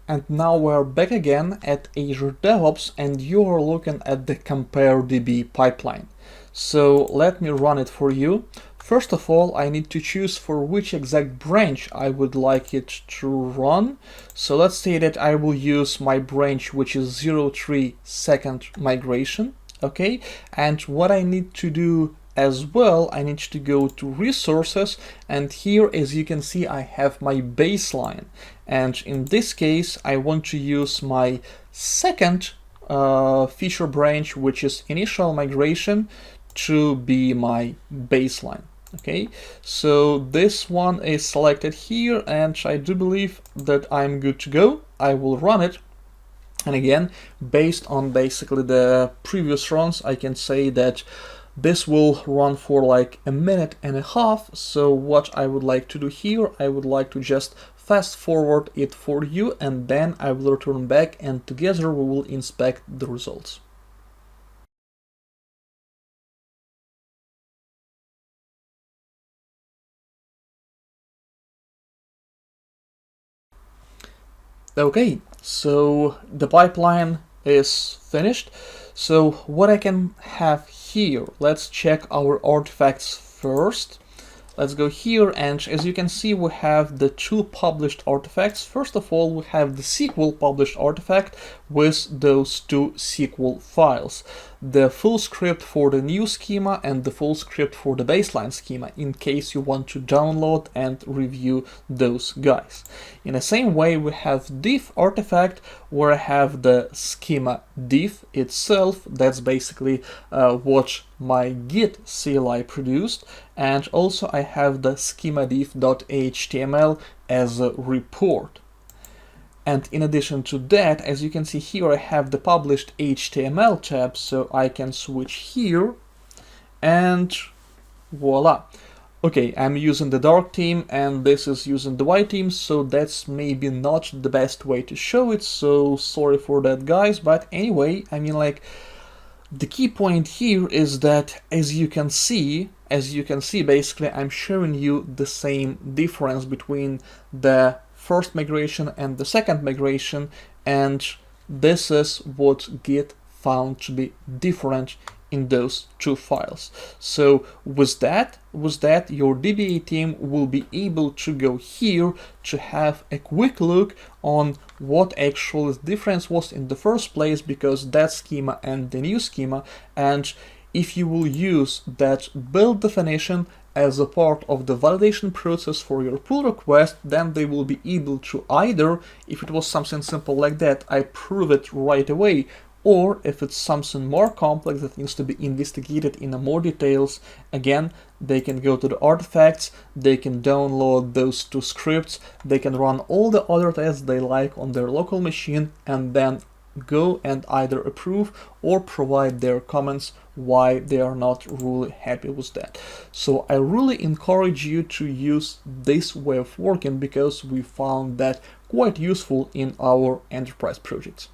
And now we're back again at Azure DevOps and you're looking at the CompareDB pipeline. So let me run it for you. First of all, I need to choose for which exact branch I would like it to run. So let's say that I will use my branch which is 03 second migration. Okay, and what I need to do as well, I need to go to resources, and here as you can see I have my baseline, and in this case I want to use my second feature branch, which is initial migration, to be my baseline. Okay, so this one is selected here and I do believe that I'm good to go. I will run it. And again, based on basically the previous runs, I can say that this will run for like a minute and a half. So what I would like to do here, I would like to just fast forward it for you, and then I will return back and together we will inspect the results. Okay, so the pipeline is finished. So what I can have here, let's check our artifacts first. Let's go here, and as you can see we have the two published artifacts. First of all, we have the SQL published artifact with those two SQL files. The full script for the new schema and the full script for the baseline schema, in case you want to download and review those guys. In the same way, we have diff artifact where I have the schema diff itself. That's basically what my Git CLI produced, and also I have the schema diff.html as a report. And in addition to that, as you can see here, I have the published HTML tab, so I can switch here and voila. Okay, I'm using the dark theme and this is using the white theme, so that's maybe not the best way to show it, so sorry for that guys. But anyway, I mean, like, the key point here is that as you can see basically I'm showing you the same difference between the first migration and the second migration, and this is what Git found to be different in those two files. So with that your DBA team will be able to go here to have a quick look on what actual difference was in the first place, because that schema and the new schema, and if you will use that build definition as a part of the validation process for your pull request, then they will be able to either, if it was something simple like that, I prove it right away, or if it's something more complex that needs to be investigated in more details, again, they can go to the artifacts, they can download those two scripts, they can run all the other tests they like on their local machine, and then go and either approve or provide their comments why they are not really happy with that. So I really encourage you to use this way of working because we found that quite useful in our enterprise projects.